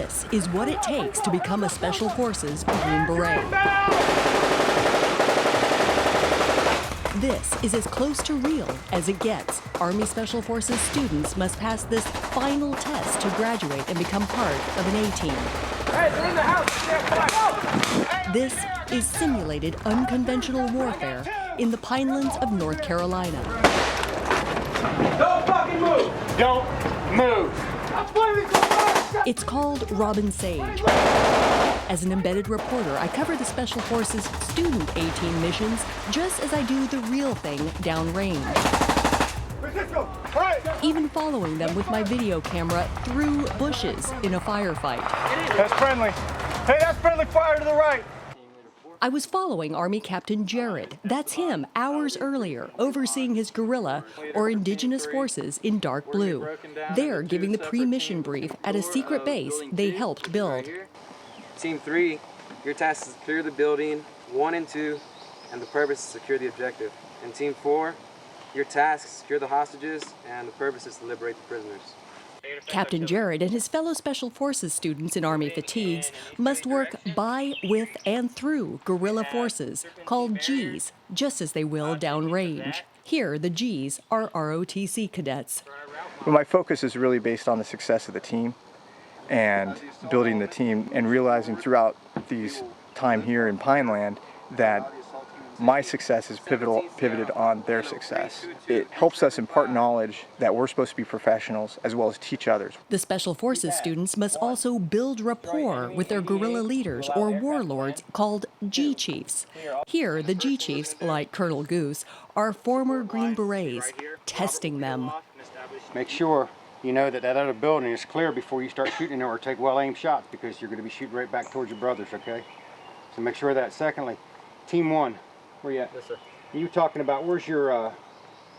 This is what it takes to become a Special Forces Green Beret. This is as close to real as it gets. Army Special Forces students must pass this final test to graduate and become part of an A-team. Hey, they're in the house! Yeah, this is simulated unconventional warfare in the Pinelands of North Carolina. Don't fucking move! Don't move! It's called Robin Sage. As an embedded reporter, I cover the Special Forces student A-team missions just as I do the real thing downrange. Even following them with my video camera through bushes in a firefight. That's friendly. Hey, that's friendly fire to the right. I was following Army Captain JARROD, that's him, hours earlier, overseeing his guerrilla, or indigenous forces in dark blue. They're giving the pre-mission brief at a secret base they helped build. Team 3, your task is to clear the building, 1 and 2, and the purpose is to secure the objective. And Team 4, your task is to secure the hostages, and the purpose is to liberate the prisoners. Captain JARROD and his fellow Special Forces students in Army fatigues must work by, with, and through guerrilla forces, called Gs, just as they will downrange. Here, the Gs are ROTC cadets. Well, my focus is really based on the success of the team and building the team and realizing throughout these time here in Pineland that my success is pivoted on their success. It helps us impart knowledge that we're supposed to be professionals as well as teach others. The Special Forces students must also build rapport with their guerrilla leaders or warlords called G-Chiefs. Here, the G-Chiefs, like Colonel Goose, are former Green Berets, testing them. Make sure you know that that other building is clear before you start shooting it or take well-aimed shots, because you're going to be shooting right back towards your brothers, okay? So make sure of that. Secondly, Team 1. Where you at? Yes, sir. You talking about where's your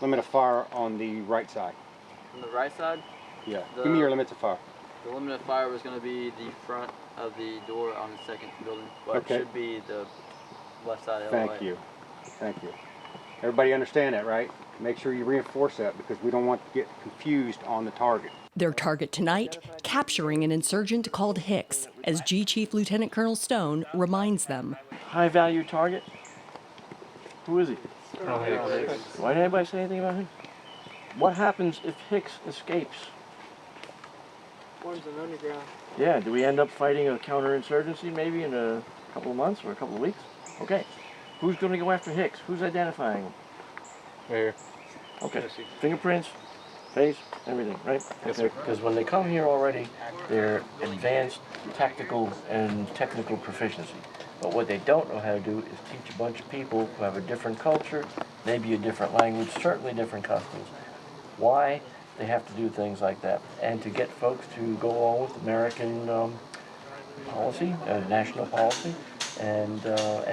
limit of fire on the right side? On the right side? Yeah. Give me your limits of fire. The limit of fire was going to be the front of the door on the second building, but okay. It should be the left side of the Thank you. Thank you. Everybody understand that, right? Make sure you reinforce that because we don't want to get confused on the target. Their target tonight, capturing an insurgent called Hicks, as G Chief Lieutenant Colonel Stone reminds them. High value target? Who is he? Why didn't anybody say anything about him? What happens if Hicks escapes? Forms an underground. Yeah, do we end up fighting a counterinsurgency maybe in a couple of months or a couple of weeks? Okay. Who's going to go after Hicks? Who's identifying him? Right here. Okay. Fingerprints, face, everything, right? Yes, sir. Because when they come here already, they're advanced tactical and technical proficiency. But what they don't know how to do is teach a bunch of people who have a different culture, maybe a different language, certainly different customs, why they have to do things like that. And to get folks to go along with American policy, national policy, and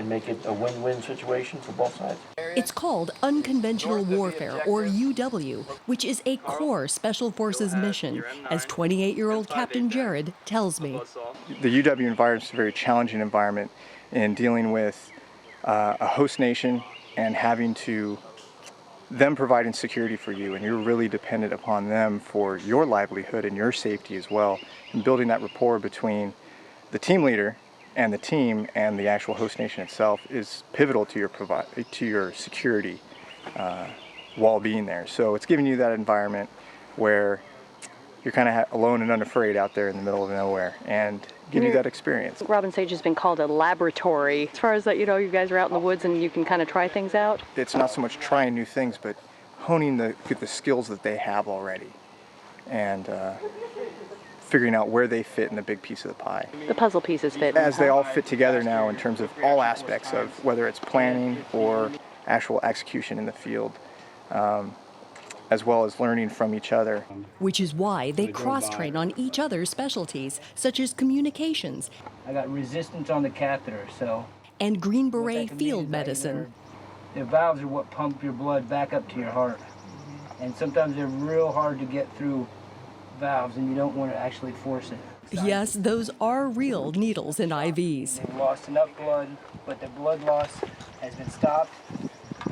make it a win-win situation for both sides. It's called Unconventional Warfare, or UW, which is a core Special Forces mission, as 28-year-old Captain JARROD tells me. The UW environment is a very challenging environment in dealing with a host nation and having to them providing security for you, and you're really dependent upon them for your livelihood and your safety as well. And building that rapport between the team leader and the team and the actual host nation itself is pivotal to your security while being there. So it's giving you that environment where you're kind of alone and unafraid out there in the middle of nowhere, and give you that experience. Robin Sage has been called a laboratory. As far as that, you know, you guys are out in the woods and you can kind of try things out. It's not so much trying new things, but honing the skills that they have already, and figuring out where they fit in the big piece of the pie. The puzzle pieces fit. As they all fit together now in terms of all aspects of whether it's planning or actual execution in the field, as well as learning from each other. Which is why they cross-train on each other's specialties, such as communications. I got resistance on the catheter, so... And Green Beret field medicine. The valves are what pump your blood back up to your heart. And sometimes they're real hard to get through valves, and you don't want to actually force it. Yes, those are real needles and IVs. They've lost enough blood, but the blood loss has been stopped,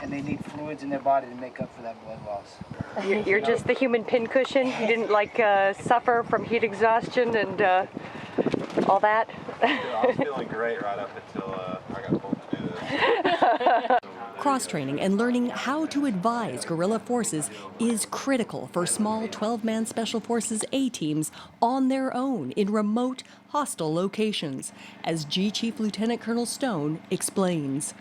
and they need fluids in their body to make up for that blood loss. You're just the human pincushion. You didn't suffer from heat exhaustion and all that? I was feeling great right up until I got told to do this. Cross-training and learning how to advise guerrilla forces is critical for small 12-man Special Forces A teams on their own in remote, hostile locations, as G Chief Lieutenant Colonel Stone explains.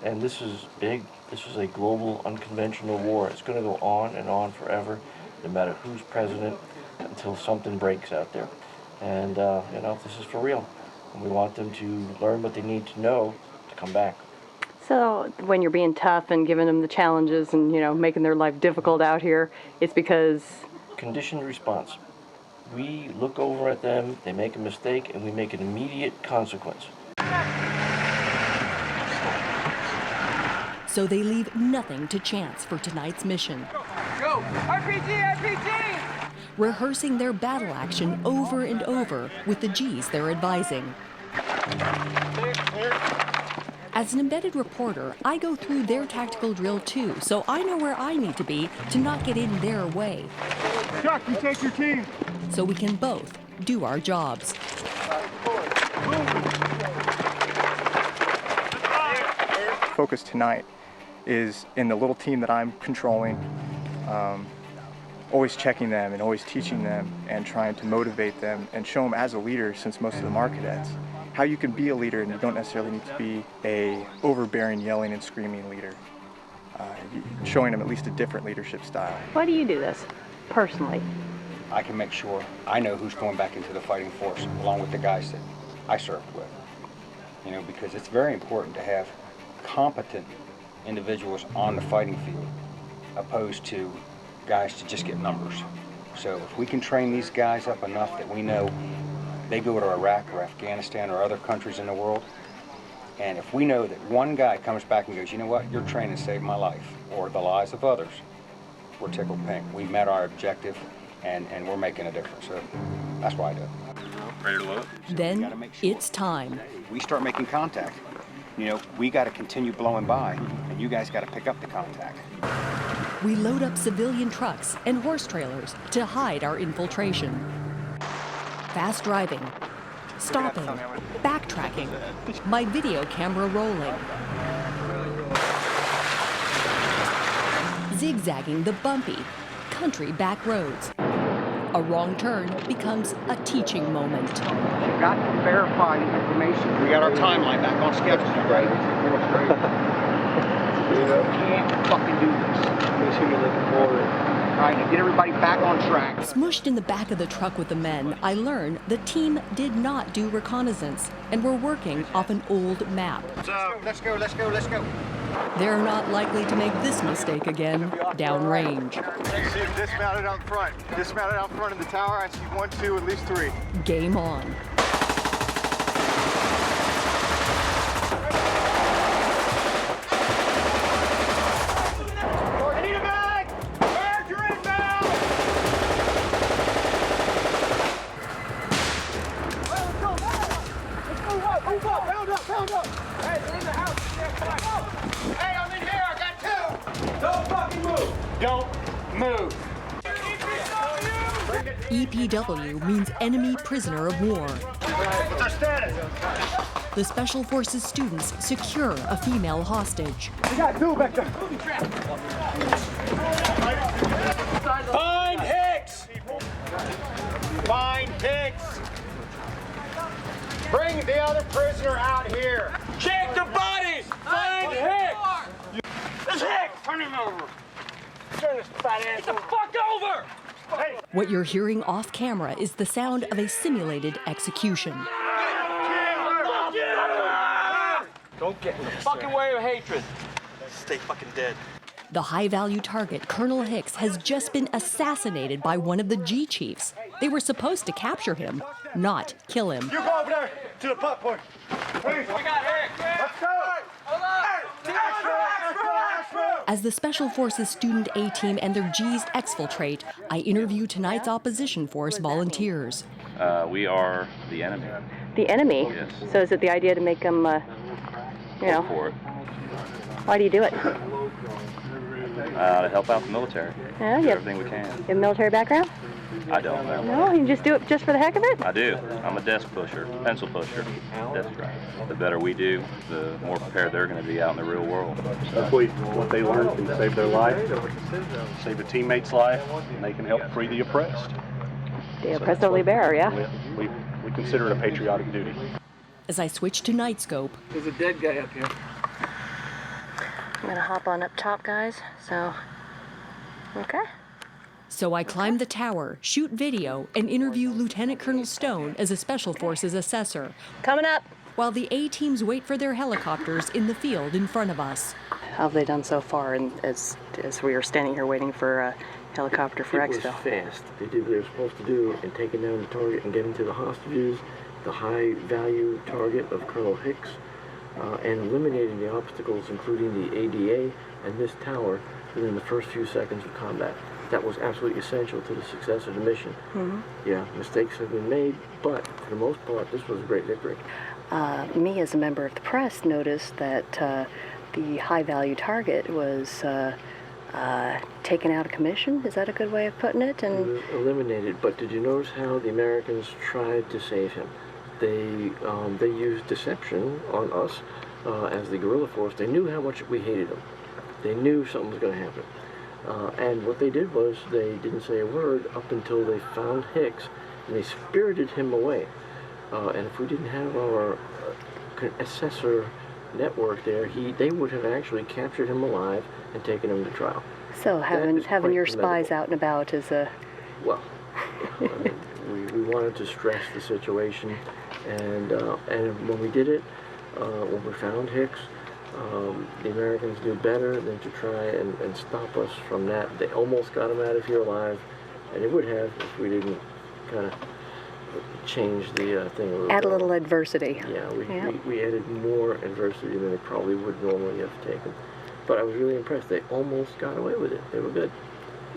And this is big. This is a global, unconventional war. It's going to go on and on forever, no matter who's president, until something breaks out there. And, you know, this is for real. And we want them to learn what they need to know to come back. So when you're being tough and giving them the challenges and, you know, making their life difficult out here, it's because... Conditioned response. We look over at them, they make a mistake, and we make an immediate consequence. So they leave nothing to chance for tonight's mission. Go! RPG! RPG! Rehearsing their battle action over and over with the Gs they're advising. As an embedded reporter, I go through their tactical drill too, so I know where I need to be to not get in their way. Chuck, you take your team. So we can both do our jobs. Focus tonight is in the little team that I'm controlling, always checking them and always teaching them and trying to motivate them and show them as a leader, since most of them are cadets, how you can be a leader and you don't necessarily need to be a overbearing, yelling and screaming leader. Showing them at least a different leadership style. Why do you do this, personally? I can make sure I know who's going back into the fighting force along with the guys that I served with. You know, because it's very important to have competent individuals on the fighting field opposed to guys to just get numbers. So if we can train these guys up enough that we know they go to Iraq or Afghanistan or other countries in the world, and if we know that one guy comes back and goes, you know what, your training saved my life, or the lives of others, we're tickled pink. We met our objective, and we're making a difference. So that's why I do it. Ready to load? Then it's time. We start making contact. You know, we got to continue blowing by, and you guys got to pick up the contact. We load up civilian trucks and horse trailers to hide our infiltration. Fast driving, stopping, backtracking, my video camera rolling. Zigzagging the bumpy, country back roads. A wrong turn becomes a teaching moment. You got to verify the information. We got our timeline back on schedule, right? You can't fucking do this. Make sure you're looking forward. Trying to get everybody back on track. Smushed in the back of the truck with the men, I learn the team did not do reconnaissance and were working off an old map. Let's go, let's go, let's go. They're not likely to make this mistake again downrange. Dismounted out front. Dismounted out front of the tower. I see 1, 2, at least 3. Game on. I need a bag! Bird, you're inbound! Let's go! Move up! Pound up! Pound up! Hey, they're in the house! Hey, I'm in here! I got 2! Don't fucking move! Don't move! EPW means enemy prisoner of war. What's our status? The Special Forces students secure a female hostage. We got 2 back there. Find Hicks! Find Hicks! Bring the other prisoner out here. Check the bodies! Find Hicks! This Hicks! Turn him over. Turn this fat ass. Get the fuck over! Hey. What you're hearing off camera is the sound of a simulated execution. Don't get in the fucking way of hatred. Stay fucking dead. The high-value target, Colonel Hicks, has just been assassinated by one of the G chiefs. They were supposed to capture him, not kill him. You go over there to the putt point. Please. We got Hicks. Let's go. Hold on. As the Special Forces Student A-Team and their Gs exfiltrate, I interview tonight's opposition force volunteers. We are the enemy. The enemy? Yes. So is it the idea to make them, you know? For it. Why do you do it? To help out the military. Yeah, Do you everything we can. have a military background? I don't know. No, you just do it just for the heck of it? I do. I'm a desk pusher, pencil pusher. That's right. The better we do, the more prepared they're going to be out in the real world. Hopefully what they learn can save their life, save a teammate's life, and they can help free the oppressed. The oppressor libera, yeah? We consider it a patriotic duty. As I switch to night scope, There's a dead guy up here. I'm gonna hop on up top, guys, so, okay. so I climb the tower, shoot video, and interview Lieutenant Colonel Stone as a Special Forces assessor, Coming up. while the A-teams wait for their helicopters in the field in front of us. How have they done so far, and as we are standing here waiting for a helicopter for It was exfil? fast. They did what they were supposed to do in taking down the target and getting to the hostages, the high-value target of Colonel Hicks, and eliminating the obstacles, including the ADA and this tower, within the first few seconds of combat. That was absolutely essential to the success of the mission. Yeah, mistakes have been made, but for the most part, this was a great victory. Me, as a member of the press, noticed that the high-value target was taken out of commission. Is that a good way of putting it? It And was eliminated, but did you notice how the Americans tried to save him? They used deception on us as the guerrilla force. They knew how much we hated them. They knew something was going to happen. And what they did was they didn't say a word up until they found Hicks, and they spirited him away. And if we didn't have our assessor network there, they would have actually captured him alive and taken him to trial. so having quite your spies commendable. out and about is a... Well, I mean, we wanted to stress the situation, and when we did it, when we found Hicks, the Americans knew better than to try and stop us from that. They almost got him out of here alive, and they would have if we didn't kind of change the thing a little Add bit. a little adversity. Yeah, Yeah. we added more adversity than they probably would normally have taken. But I was really impressed. They almost got away with it. They were good.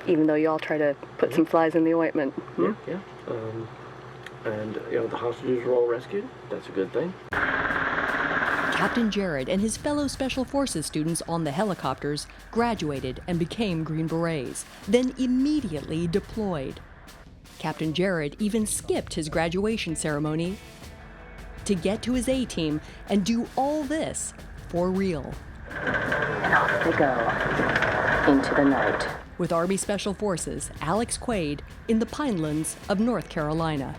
Even though you all try to put some flies in the ointment. Yeah. And the hostages were all rescued. That's a good thing. Captain JARROD and his fellow Special Forces students on the helicopters graduated and became Green Berets, then immediately deployed. Captain JARROD even skipped his graduation ceremony to get to his A-team and do all this for real. And off they go into the night. With Army Special Forces, Alex Quade in the Pinelands of North Carolina.